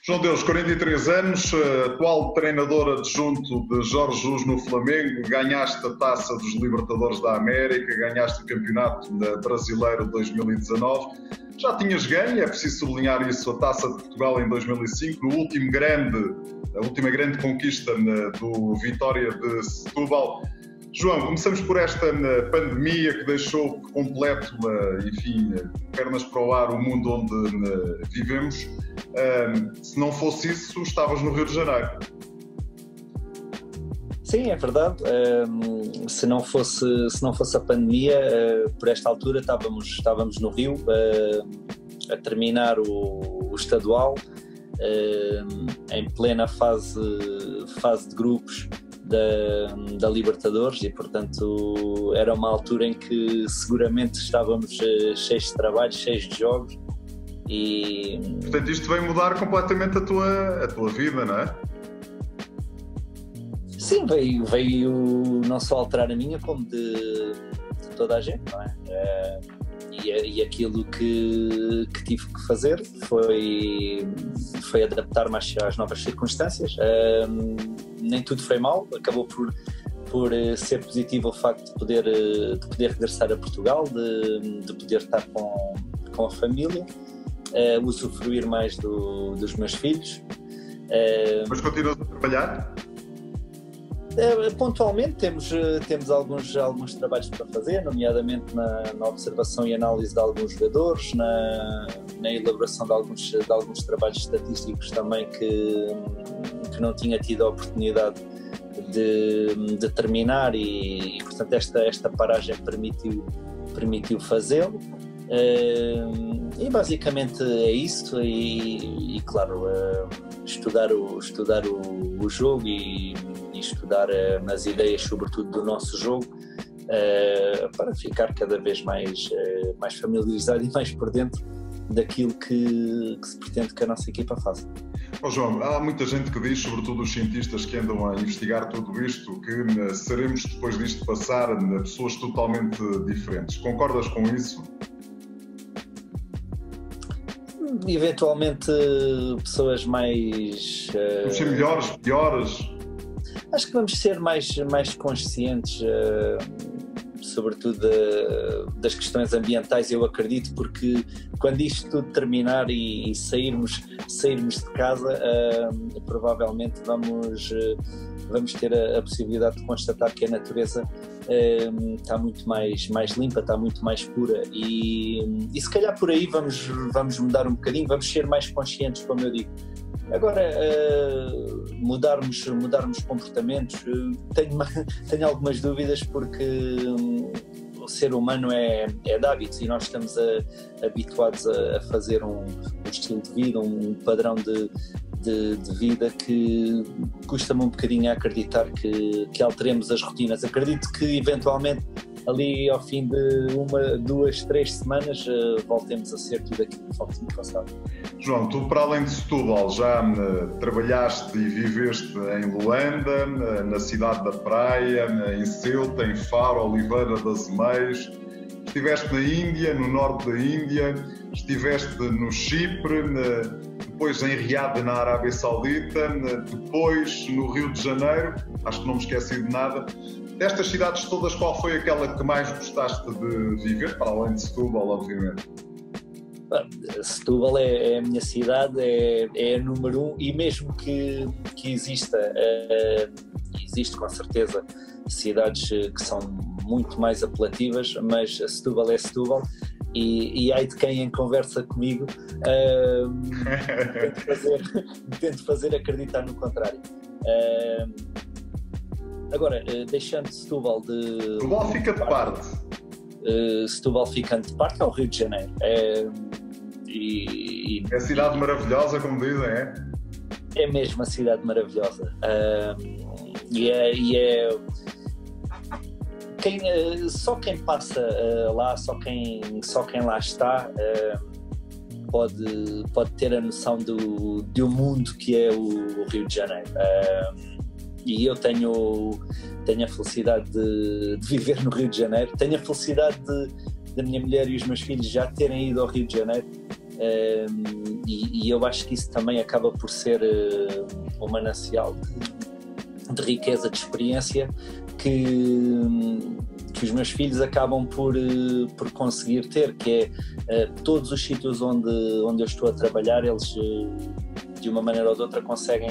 João Deus, 43 anos, atual treinador adjunto de Jorge Jesus no Flamengo, ganhaste a Taça dos Libertadores da América, ganhaste o Campeonato Brasileiro de 2019. Já tinhas ganho, é preciso sublinhar isso, a Taça de Portugal em 2005, a última grande conquista do Vitória de Setúbal. João, começamos por esta pandemia que deixou completo, enfim, pernas para o ar o mundo onde vivemos. Se não fosse isso, estavas no Rio de Janeiro. Sim, é verdade. Se não fosse a pandemia, por esta altura estávamos no Rio a terminar o estadual, em plena fase de grupos da Libertadores, e portanto era uma altura em que seguramente estávamos cheios de trabalho, cheios de jogos, e portanto isto veio mudar completamente a tua vida, não é? Sim, veio não só alterar a minha, como de toda a gente, não é? E aquilo que tive que fazer foi adaptar-me às novas circunstâncias. Nem tudo foi mal, acabou por ser positivo o facto de poder regressar a Portugal, de poder estar com a família, usufruir mais dos meus filhos. Mas continuas a trabalhar? Pontualmente temos alguns trabalhos para fazer, nomeadamente na observação e análise de alguns jogadores, na elaboração de alguns trabalhos estatísticos também que não tinha tido a oportunidade de terminar, e portanto esta paragem permitiu fazê-lo. E basicamente é isso, e claro, estudar o jogo e estudar as ideias, sobretudo do nosso jogo, para ficar cada vez mais familiarizado e mais por dentro daquilo que se pretende que a nossa equipa faça. João, há muita gente que diz, sobretudo os cientistas que andam a investigar tudo isto, que seremos, depois disto passar, pessoas totalmente diferentes. Concordas com isso? Eventualmente pessoas mais... Vamos ser melhores, piores? Acho que vamos ser mais conscientes, sobretudo das questões ambientais, eu acredito, porque quando isto tudo terminar e sairmos de casa, provavelmente vamos ter a possibilidade de constatar que a natureza está muito mais limpa, está muito mais pura, e se calhar por aí vamos mudar um bocadinho, vamos ser mais conscientes, como eu digo. Agora, mudarmos comportamentos, tenho algumas dúvidas, porque o ser humano é de hábitos, e nós estamos habituados a fazer um estilo de vida, um padrão de vida que custa-me um bocadinho a acreditar que alteremos as rotinas. Acredito que eventualmente ali ao fim de 1, 2, 3 semanas voltemos a ser tudo aquilo que fomos no passado. João, tu, para além de Setúbal, já trabalhaste e viveste em Luanda, na cidade da Praia, em Ceuta, em Faro, Oliveira das Meias, estiveste na Índia, no norte da Índia, estiveste no Chipre, depois em Riad, na Arábia Saudita, depois no Rio de Janeiro, acho que não me esqueci de nada. Destas cidades todas, qual foi aquela que mais gostaste de viver, para além de Setúbal, obviamente? Setúbal é a minha cidade, é a número 1, e mesmo que existe com certeza cidades que são muito mais apelativas, mas Setúbal é Setúbal, e ai de quem em conversa comigo tento fazer acreditar no contrário. Agora, deixando Setúbal de... Setúbal fica de parte. Setúbal ficando de parte é o Rio de Janeiro. É a cidade maravilhosa, como dizem, é? É mesmo a cidade maravilhosa. Só quem passa lá, só quem lá está, pode ter a noção do mundo que é o Rio de Janeiro. e eu tenho a felicidade de viver no Rio de Janeiro, tenho a felicidade da minha mulher e os meus filhos já terem ido ao Rio de Janeiro, e eu acho que isso também acaba por ser um manancial de riqueza, de experiência que os meus filhos acabam por conseguir ter, que é todos os sítios onde eu estou a trabalhar, eles de uma maneira ou de outra conseguem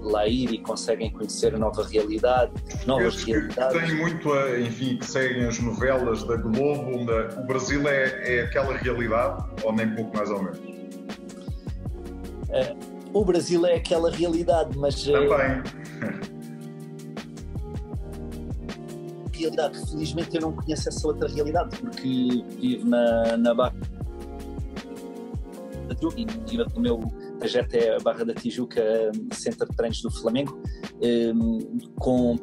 lá ir e conseguem conhecer a nova realidade, novas realidades. Que têm muito, enfim, que seguem as novelas da Globo, o Brasil é aquela realidade, ou nem pouco mais ou menos? O Brasil é aquela realidade, mas... Também. Realidade, felizmente eu não conheço essa outra realidade, porque vivo na Barra da Tijuca e o meu trajeto é a Barra da Tijuca, centro de treinos do Flamengo,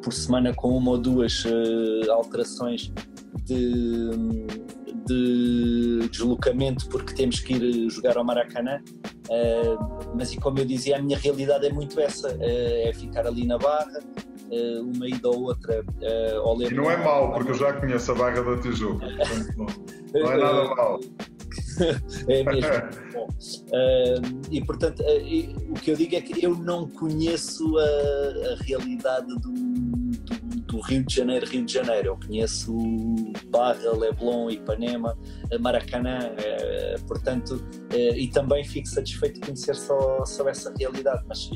por semana com uma ou duas alterações de deslocamento, porque temos que ir jogar ao Maracanã, mas, e como eu dizia, a minha realidade é muito essa, é ficar ali na Barra, uma ida ou outra ao Leblon. E não é mau, porque eu já conheço a Barra da Tijuca, não é nada mau. É mesmo. Bom, e portanto, o que eu digo é que eu não conheço a realidade do Rio de Janeiro. Eu conheço Barra, Leblon, Ipanema, Maracanã, portanto, e também fico satisfeito de conhecer só essa realidade, mas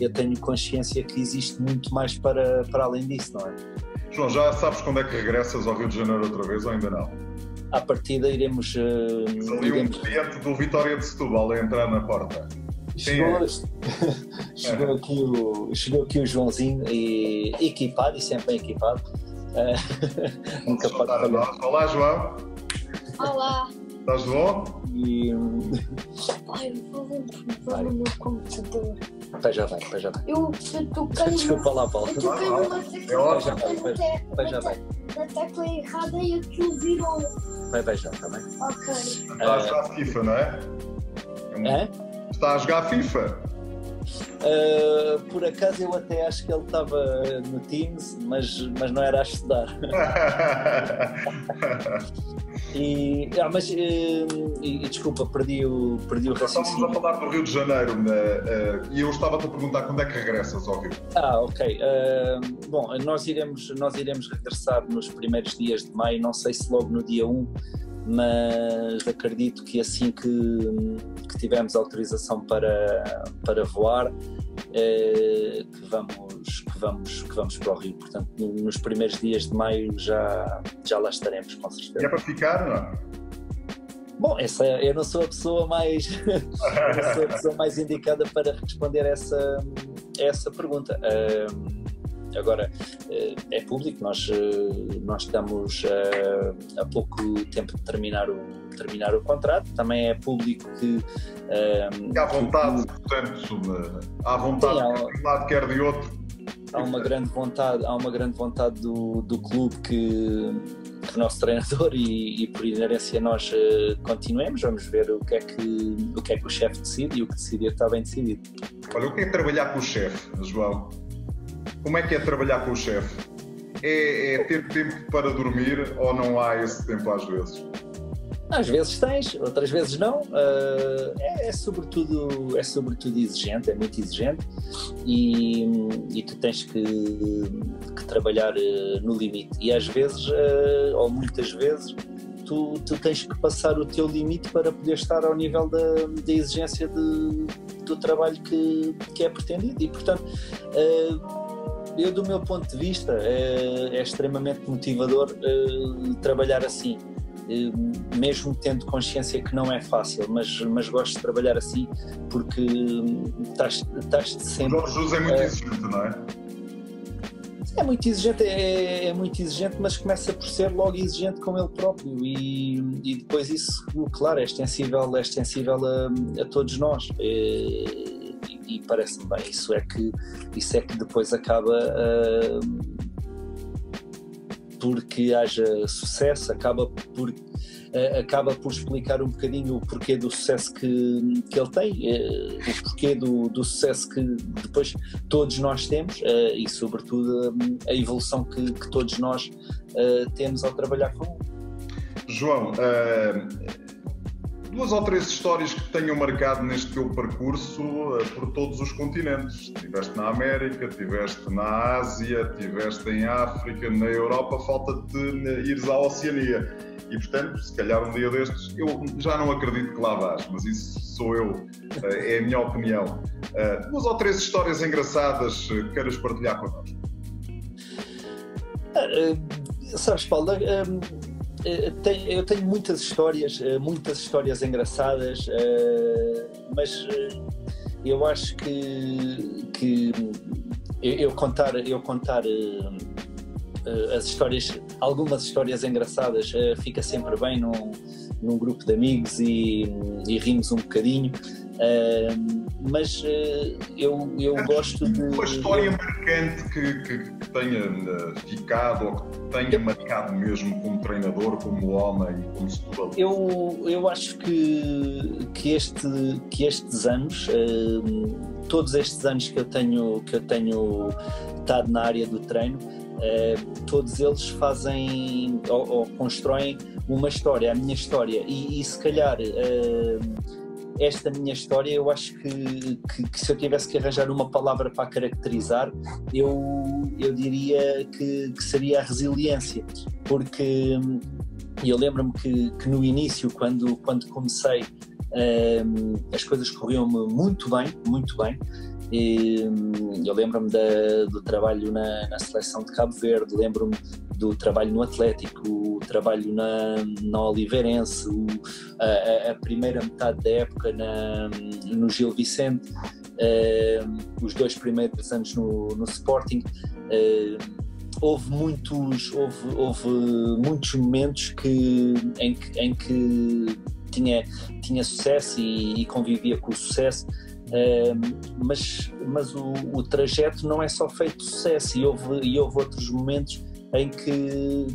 eu tenho consciência que existe muito mais para além disso, não é? João, já sabes quando é que regressas ao Rio de Janeiro outra vez ou ainda não? À partida iremos... um cliente do Vitória de Setúbal a entrar na porta. Chegou aqui o Joãozinho, equipado e sempre bem equipado. Nunca pode falhar. Olá, João. Olá. Estás bom? Pai, vou no meu computador. Já vai. Eu toquei Desculpa lá, Paulo. Eu toquei numa Já vai. Na tecla errada e aquilo virou. Vai já, está bem? Ok. Está a jogar FIFA, não é? Está a jogar FIFA? Por acaso eu até acho que ele estava no Teams, mas não era a estudar. E desculpa, perdi o raciocínio. Estávamos a falar do Rio de Janeiro, e eu estava-te a perguntar quando é que regressas ao Rio. Ok. Bom, nós iremos regressar nos primeiros dias de maio, não sei se logo no dia 1, mas acredito que assim que tivermos autorização para voar, que vamos para o Rio. Portanto, nos primeiros dias de maio já lá estaremos, com certeza. E é para ficar, não é? Bom, eu não sou a pessoa mais indicada para responder essa pergunta. Agora, é público, nós estamos a pouco tempo de terminar o contrato, também é público que... há vontade, portanto, há vontade de um lado quer de outro. Há uma grande vontade do clube que o nosso treinador e por inerência nós continuemos. Vamos ver o que é que o chefe decide, e o que decidir está bem decidido. Olha, o que é trabalhar com o chefe, João? Como é que é trabalhar com o chefe? É ter tempo para dormir ou não há esse tempo às vezes? Às vezes tens, outras vezes não. É sobretudo exigente, é muito exigente, e tu tens que trabalhar no limite. E às vezes, ou muitas vezes, tu tens que passar o teu limite para poder estar ao nível da exigência do trabalho que é pretendido. E, portanto, eu, do meu ponto de vista, é extremamente motivador trabalhar assim. Mesmo tendo consciência que não é fácil, mas gosto de trabalhar assim, porque estás sempre... O Jorge Jesus é muito exigente, não é? É muito exigente, mas começa por ser logo exigente com ele próprio, e depois isso, claro, é extensível a todos nós, e parece-me bem, isso é que depois acaba porque haja sucesso, acaba por explicar um bocadinho o porquê do sucesso que ele tem, o porquê do sucesso que depois todos nós temos, e sobretudo a evolução que todos nós temos ao trabalhar com ele. João, 2 ou 3 histórias que tenham marcado neste teu percurso por todos os continentes. Estiveste na América, estiveste na Ásia, estiveste em África, na Europa, falta-te ires à Oceania. E, portanto, se calhar um dia destes, eu já não acredito que lá vás, mas isso sou eu, é a minha opinião. 2 ou 3 histórias engraçadas que queiras partilhar connosco? Sabes, Paulo, eu tenho muitas histórias engraçadas, mas eu acho que eu contar as histórias, algumas histórias engraçadas, fica sempre bem num grupo de amigos e rimos um bocadinho, mas eu gosto de... Uma história marcante que tenha ficado ou que tenha marcado mesmo como treinador, como homem e como setúbalo? Eu acho que estes anos, todos estes anos que eu tenho estado na área do treino, todos eles fazem ou constroem uma história, a minha história, e se calhar esta minha história, eu acho que se eu tivesse que arranjar uma palavra para caracterizar, eu diria que seria a resiliência, porque eu lembro-me que no início, quando comecei, as coisas corriam-me muito bem. E eu lembro-me do trabalho na seleção de Cabo Verde, lembro-me do trabalho no Atlético, o trabalho na Oliveirense, a primeira metade da época no Gil Vicente, os 2 primeiros anos no Sporting. Houve muitos momentos em que tinha sucesso e convivia com o sucesso. Mas o trajeto não é só feito de sucesso, e houve outros momentos em que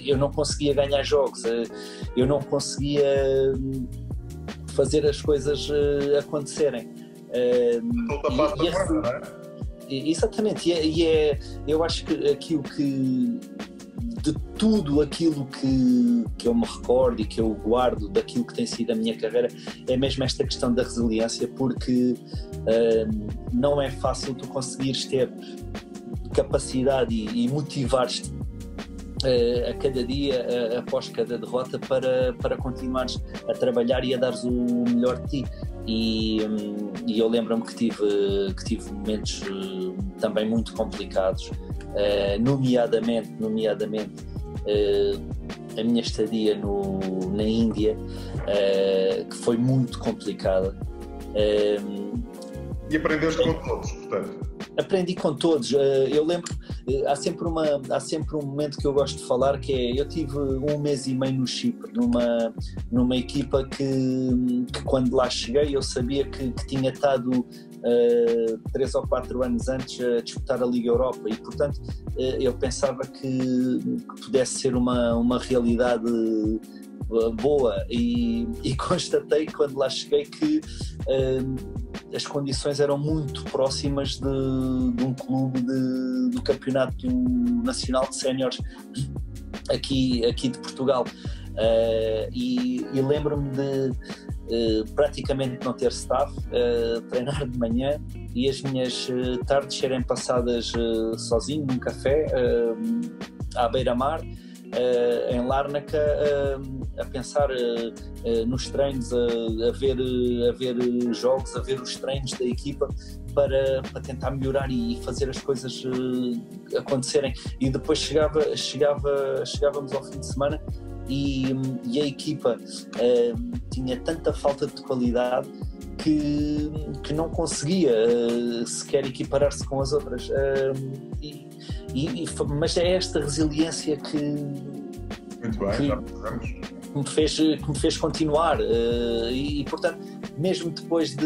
eu não conseguia ganhar jogos, eu não conseguia fazer as coisas acontecerem. Exatamente, eu acho que de tudo aquilo que eu me recordo e que eu guardo daquilo que tem sido a minha carreira, é mesmo esta questão da resiliência, porque não é fácil tu conseguires ter capacidade e motivar-te a cada dia, após cada derrota, para continuares a trabalhar e a dares o melhor de ti. E eu lembro-me que tive momentos também muito complicados, nomeadamente a minha estadia na Índia, que foi muito complicada. E aprendeste com todos, portanto? Aprendi com todos. Eu lembro, há sempre um momento que eu gosto de falar, que é: eu tive 1 mês e meio no Chipre, numa equipa que quando lá cheguei eu sabia que tinha estado 3 ou 4 anos antes a disputar a Liga Europa, e portanto eu pensava que pudesse ser uma realidade boa, e constatei quando lá cheguei que as condições eram muito próximas de um clube do Campeonato Nacional de Séniores aqui de Portugal, e lembro-me de praticamente não ter staff, treinar de manhã e as minhas tardes serem passadas sozinho num café à beira-mar, em Lárnaca, a pensar nos treinos, a ver jogos, a ver os treinos da equipa, para tentar melhorar e fazer as coisas acontecerem. E depois chegávamos ao fim de semana e a equipa tinha tanta falta de qualidade que não conseguia sequer equiparar-se com as outras, mas é esta resiliência que me fez continuar, e portanto, mesmo depois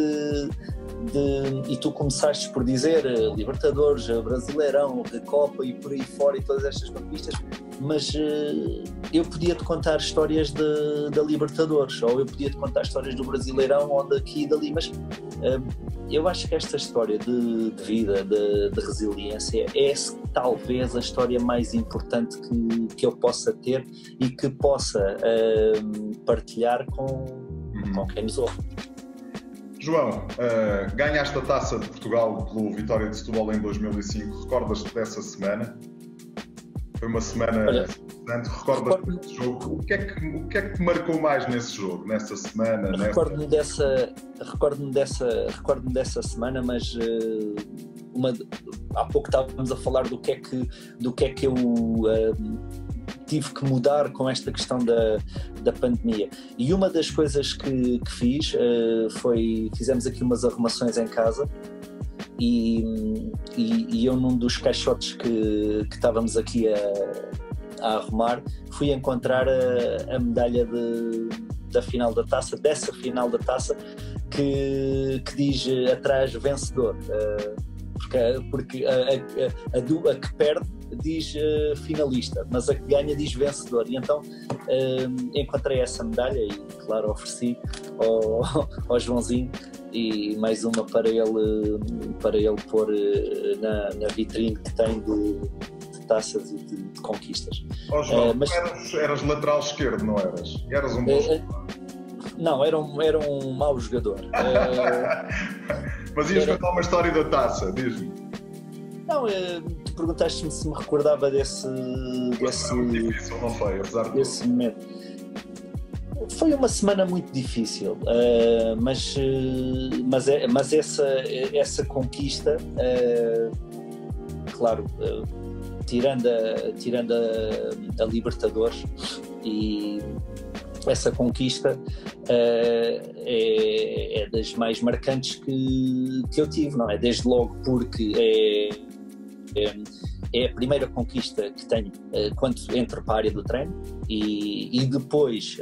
e tu começaste por dizer Libertadores, Brasileirão, Recopa e por aí fora e todas estas conquistas, mas eu podia-te contar histórias da Libertadores, ou eu podia-te contar histórias do Brasileirão, ou daqui e dali, mas eu acho que esta história de vida, de resiliência, é talvez a história mais importante que eu possa ter e que possa partilhar com quem nos ouve. João, ganhaste a Taça de Portugal pelo Vitória de Setúbal em 2005. Recordas-te dessa semana? Foi uma semana importante. Recordas-te desse jogo? O que é que te marcou mais nesse jogo, nessa semana? Recordo-me dessa semana, mas há pouco estávamos a falar do que é que eu tive que mudar com esta questão da pandemia. E uma das coisas que fiz fizemos aqui umas arrumações em casa e eu, num dos caixotes que estávamos aqui a arrumar, fui encontrar a medalha dessa final da taça que diz atrás vencedor, porque a que perde diz finalista, mas a que ganha diz vencedor. E então encontrei essa medalha e, claro, ofereci ao Joãozinho, e mais uma para ele pôr na vitrine que tem de taças e de conquistas. João, mas eras lateral esquerdo, não eras? Eras um bom jogador? Não, era um mau jogador. Mas ias contar uma história da taça, diz-me. Não, tu perguntaste-me se me recordava desse difícil, não foi? Apesar de desse momento. Foi uma semana muito difícil, mas essa conquista, claro, tirando a Libertadores, e essa conquista é das mais marcantes que eu tive, não é? Desde logo porque é a primeira conquista que tenho quando entro para a área do treino, e depois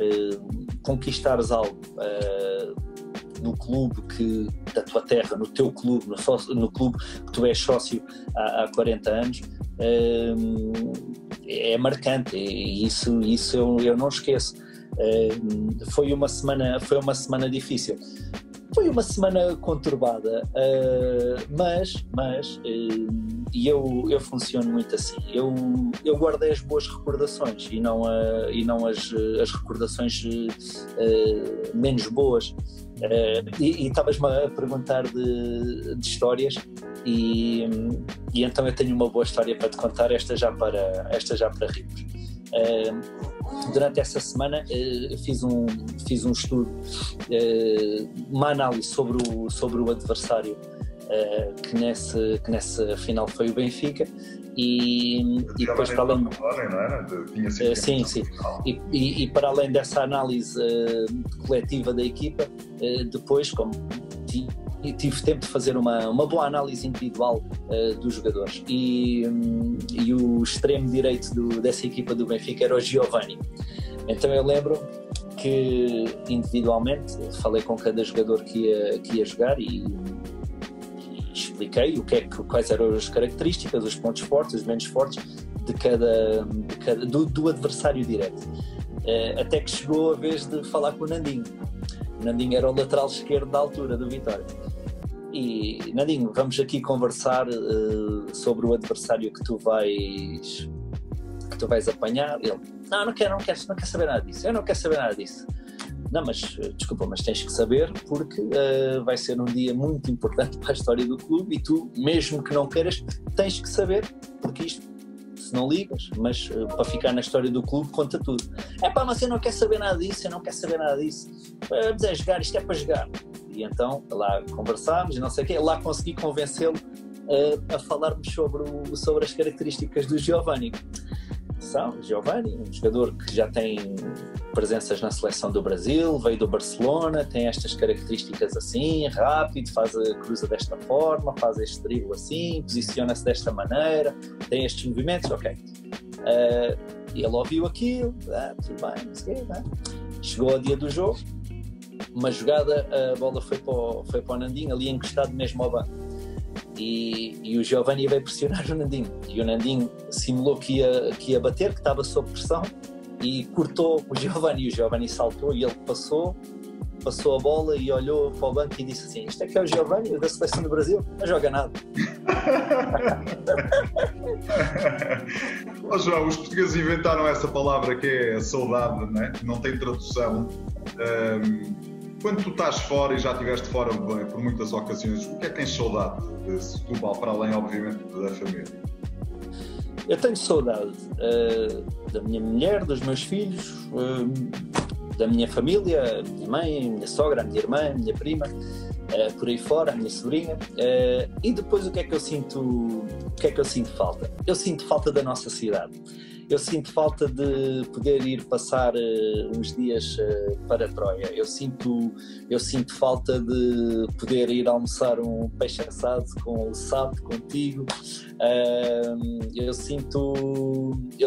conquistares algo no clube da tua terra, no teu clube, no clube que tu és sócio há 40 anos, é marcante, e isso eu não esqueço. Foi uma semana difícil, foi uma semana conturbada, mas eu funciono muito assim. Eu guardei as boas recordações e não as recordações menos boas. E estavas-me a perguntar de histórias, e então eu tenho uma boa história para te contar, esta já para rirmos. Durante essa semana fiz um estudo, uma análise sobre o adversário, que nessa final foi o Benfica, e depois, para além, sim, e para além dessa análise coletiva da equipa, depois, como tive tempo de fazer uma boa análise individual dos jogadores, e o extremo direito dessa equipa do Benfica era o Giovani. Então eu lembro que individualmente falei com cada jogador que ia jogar e expliquei quais eram as características, os pontos fortes, os menos fortes do adversário direto, até que chegou a vez de falar com o Nandinho. O Nandinho era o lateral esquerdo da altura do Vitória. E, Nandinho, vamos aqui conversar sobre o adversário que tu vais apanhar. Ele, não quer saber nada disso. Eu não quero saber nada disso. Não, mas desculpa, mas tens que saber, porque vai ser um dia muito importante para a história do clube, e tu, mesmo que não queiras, tens que saber, porque isto, se não ligas, mas para ficar na história do clube, conta tudo. Mas eu não quero saber nada disso, Vamos jogar, isto é para jogar. E então lá conversámos e não sei o quê, lá consegui convencê-lo a falarmos sobre as características do Giovani. Giovani, um jogador que já tem presenças na seleção do Brasil, veio do Barcelona, tem estas características assim, rápido, cruza desta forma, faz este drible assim, posiciona-se desta maneira, tem estes movimentos, ok. E ele ouviu aquilo, tudo bem, não sei o quê, não é? Chegou ao dia do jogo uma jogada, a bola foi para o Nandinho, ali encostado mesmo ao banco. E o Giovanni veio pressionar o Nandinho. E o Nandinho simulou que ia bater, que estava sob pressão, e cortou o Giovanni. E o Giovanni saltou e ele passou a bola e olhou para o banco e disse assim: isto é que é o Giovanni da seleção do Brasil? Não joga nada. Oh, João, os portugueses inventaram essa palavra que é a saudade, né? Não tem tradução. Quando tu estás fora, e já estiveste fora por muitas ocasiões, o que é que tens saudade de Setúbal, para além, obviamente, da família? Eu tenho saudade da minha mulher, dos meus filhos, da minha família, a minha mãe, a minha sogra, a minha irmã, a minha prima, por aí fora, a minha sobrinha. E depois o que é que eu sinto falta? Eu sinto falta da nossa cidade. Eu sinto falta de poder ir passar uns dias para Troia. Eu sinto falta de poder ir almoçar um peixe assado com o Sapo contigo. Eu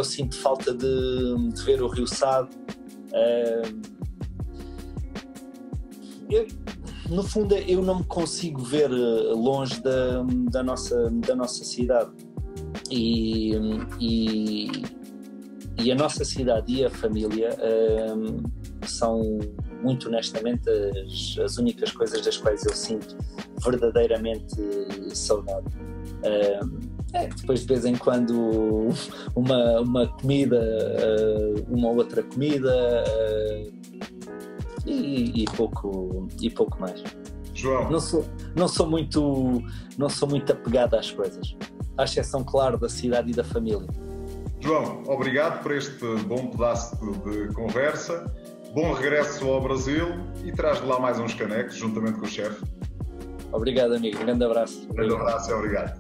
sinto falta de ver o Rio Sado. No fundo, eu não me consigo ver longe da nossa cidade. E a nossa cidade e a família são, muito honestamente, as únicas coisas das quais eu sinto verdadeiramente saudade. Depois, de vez em quando, uma comida, uma outra comida, e pouco mais. João, não sou muito apegado às coisas, à exceção, claro, da cidade e da família. João, obrigado por este bom pedaço de conversa. Bom regresso ao Brasil e traz de lá mais uns canecos, juntamente com o chefe. Obrigado, amigo. Um grande abraço. Um grande abraço e obrigado.